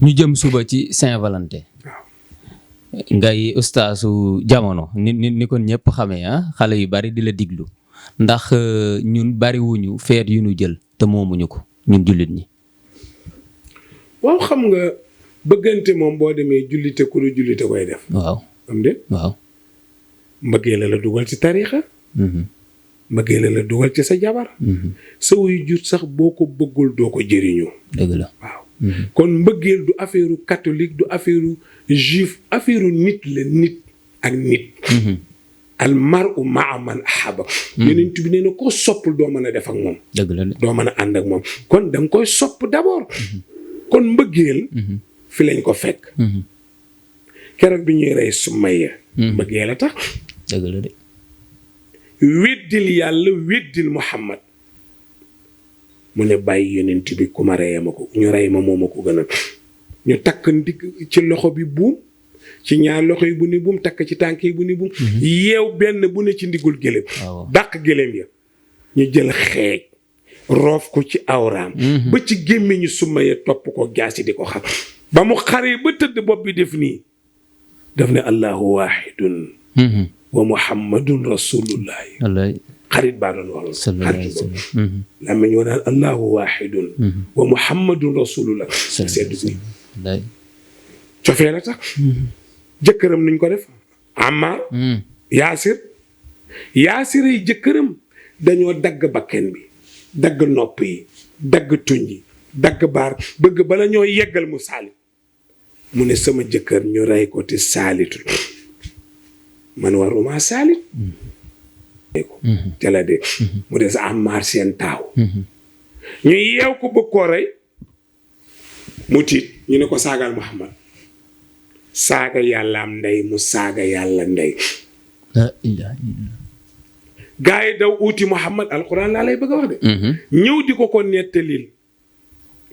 ñu jëm suba ci Saint-Valentin. ngay ustaasu jamono ni kon ñëpp xamee xale yu bari di la diglu ndax ñun bari wuñu feet yu ñu jël te moomuñu ko ñun jullit ñi. waaw xam nga bëggante moom boo demee jullite ku lu jullite koy def. waaw am de. waaw. mbëggee la dugal ci tariixa. mbëggee la dugal ci sa jabar. sa wuy jur sax boo ko bëggul doo ko jëriñoo. dëgg la waaw. kon mbëggeel du affaire catholique du affaire juif affaire nit la nit ak nit. al mar'u ma'a man ahaba. Yonent bi nee na koo soppul doo mën a def ak moom. dëgg la doo mën a ànd ak moom kon da nga koy sopp d'abord. kon mbëggeel. fi lañ ko fekk. keroog bi ñuy rey Sumayya. mbëggeel a tax. dëgg la de. weddil yàlla weddil Muhammad mu ne bàyyi yonent bi ku ma reyee ma ko ñu rey ma moom a ko gën a ñu takk ndigg ci loxo bi buum ci ñaar loxo yi bu ne buum takk ci tànk yi bu ne buum yeew benn bu ne ci ndiggul gëléem dàq gëléem ya ñu jël xeej roof ko ci awraam ba ci gémmiñu Sumayya topp ko jaasi di ko xar ba mu xaree ba tëdd bopp bi def nii daf ne allahu waahidun wa muhammadun rasulullahi xarit baa doon wax xarit boobu la ma ñoo naan allahu waahidun wa muhammadun rasulullah seddu bi cofee la tax jëkkëram nuñ ko def Ammar Yaasir yi jëkkëram dañoo dagg bakken bi dagg nopp yi dagg tuñ yi dagg baar bëgg bala ñoo yeggal mu saalit mu ne sama jëkkër ñu rey ko te saalitul man waruma saalit te la de mu des Ammar seen taaw ñu yeew ko bëgg koo rey mu tiit ñu ne ko saagal Muhammad saaga yàlla am ndey mu saaga yàlla ndey gaa yi daw uuti Muhammad alxuraan laa lay bëgg a wax de ñëw di ko nettalil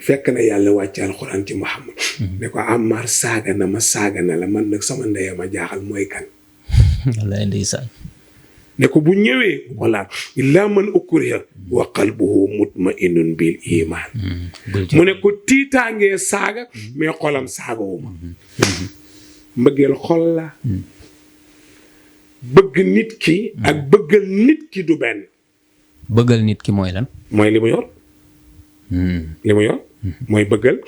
fekk na yàlla wàcc alxuraan ci Muhammad ne ko Ammar saaga na ma saaga na la man nag sama ndey ma jaaxal mooy kan wallaay ndeysaan ne ko bu ñëwee walla illaa man ukriha wa qalbuhu mutma'innun bil iman mu ne ko tiitaangee saaga mais xolam saagawuma mbëggeel xol la bëgg nit ki ak bëggal nit ki du benn bëggal nit ki mooy lan mooy li mu yor mooy bëggal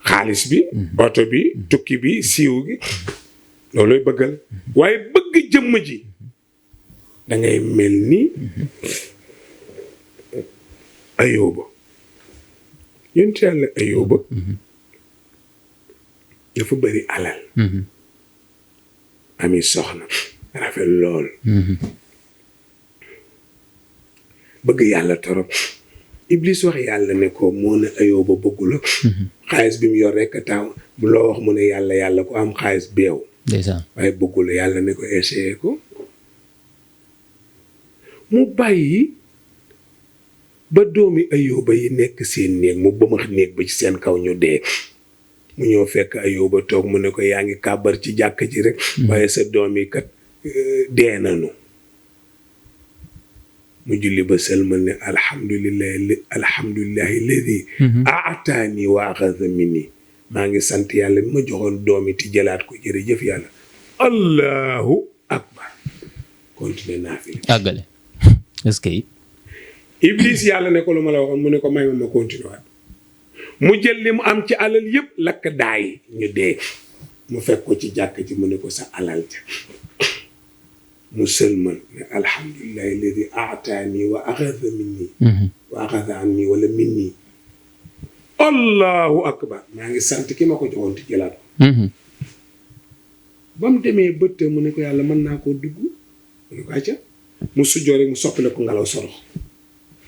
xaalis bi oto bi tukki bi siiw gi looluy bëggal waaye bëgg jëmm ji da ngay mel ni Ayóoba yonent yàlla Ayóoba dafa bëri alal ami soxna rafet lool bëgg yàlla torop Iblis wax yàlla ne ko moo ne Ayóoba bëggu la xaalis bi mu yor rekk taw bu loo wax mu ne yàlla ko am xaalis beew waaye bëggul yàlla ne ko essayé ko mu bàyyi ba doomi Ayóoba yi nekk seen néeg mu bëmax néeg ba ci seen kaw ñu dee mu ñëw fekk Ayóoba toog mu ne ko yaa ngi kàbbar ci jàkk ji rek waaye sa doom yi kat dee nañu mu julli ba sëlmal ne alhamdulillahi alladi aataani wa axada minni maa ngi sant yàlla bi ma joxoon doomi ti jëlaat ko jërëjëf yàlla allahu akbar continuer naa fi àggale est-ce que Iblis yàlla ne ko lu ma la waxoon mu ne ko may ma continuer waat mu jël li mu am ci alal yëpp lakk daay ñu dee mu fekk ko ci jàkk ji mu ne ko sa alal ja mu sëlmal ne alhamdulillahi alladi aataani wa axada minni wa axada anni wala minni allahu akbar maa ngi sant ki ma ko joxoon ti jëlaat ko ba mu demee bët mu ne ko yàlla mën naa koo dugg mu ne ko acca mu sujjoo rek mu soppile ko ngelaw sorox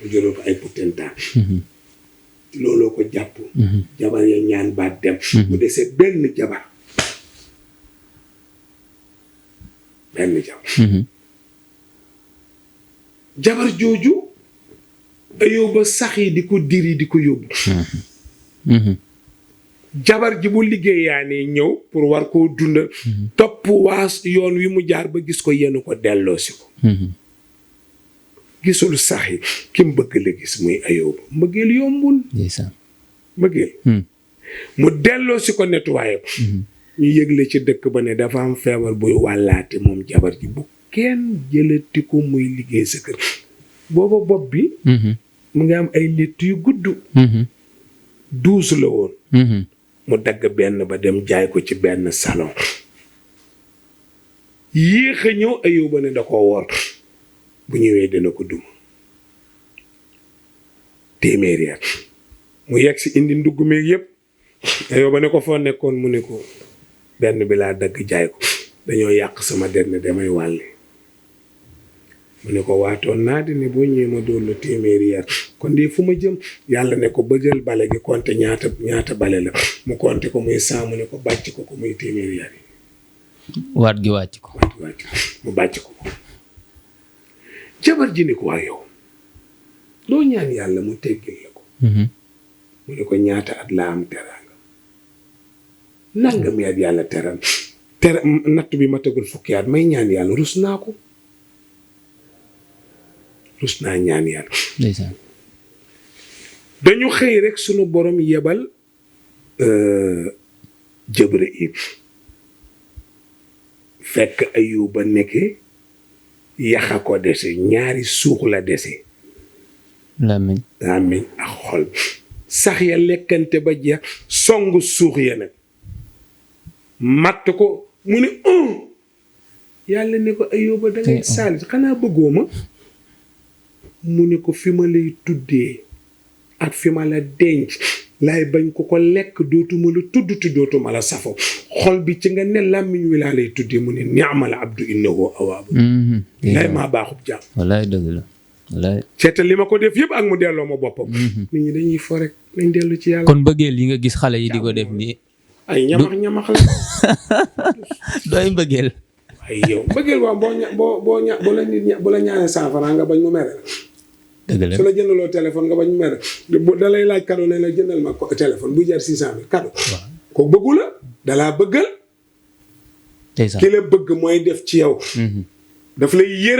mu jëloo ko ay pourtentaan looloo ko jàpp jabar ya ñaan baat dem mu desee benn jabar jabar jooju Ayóoba sax yi di ko diri di ko yóbbu jabar ji bu liggéeyaane ñëw pour war koo dundal topp waas yoon wi mu jaar ba gis ko yenu ko delloosi ko gisul sax yi ki mu bëgg la gis muy Ayóoba mbëggeel yombul mbëggeel mu delloo si ko nettoyé ko ñu yëgle ci dëkk ba ne dafa am feebar buy wàllaate moom jabar ji bu kenn jëlati ko muy liggéey sa kër booba bopp bi mu ngi am ay létt yu gudd 12 la woon mu dagg benn ba dem jaay ko ci benn salon yéex a ñëw Ayuba ne da ko wor bu ñëwee dina ko duma téeméeri at mu yegg si indi ndugg meeg yëpp Ayuba ne ko foo nekkoon mu ne ko benn bi laa dagg jaay ko dañoo yàq sama der ne damay wàlle mu ne ko waatoon naa di ne boo ñëwee ma doon la téeméeri at kon de fu ma jëm yàlla ne ko ba jël bale gi compté ñaata bale la mu compté ko muy 100 mu ne ko bàcc ko muy téeméeri at waat gi wàcc ko mu bàcc ko jabar ji ne ko waa yow loo ñaan yàlla mu teggil la ko mu ne ko ñaata at laa am teraanga nangami at yàlla teral natt bi ma tegul fukki at may ñaan yàlla rus naa ko rus naa ñaan yàlla dañu xëy rek sunu borom yebal Jibril fekk Ayuba nekke yaxa ko dese ñaari suux la dese làmmiñ ak xol sax ya lekkante ba jeex songu suux ya nag matt ko mu ne yàlla ne ko Ayuba da ngay saalit xanaa bëggoo ma mu ne ko fi ma lay tuddee ak fi ma la denc laay bañ ko lekk dootuma la tudd te dootuma la safo xol bi ci nga ne làmmiñ wi laa lay tuddee mu ne ni'mal abdu innahu awwaabu lay maa baaxub jàmm wallaay dëgg la wallaay seetal li ma ko def yëpp ak mu delloo ma boppam nit ñi dañuy fo rek nañ dellu ci yàlla kon bëggeel yi nga gis xale yi di ko def nii ay ñamax la dooy mbëggeel ay yow mbëggeel waa boo la nit bu la ñaanee 100 francs nga bañ mu mere dëgg la su la jëndaloo téléphone nga bañ mu mere da lay laaj cadeau ne la jëndal ma téléphone bu jar 600 000 cadeau ko bëggu la dalaa bëggal ki la bëgg mooy def ci yow daf lay yërëm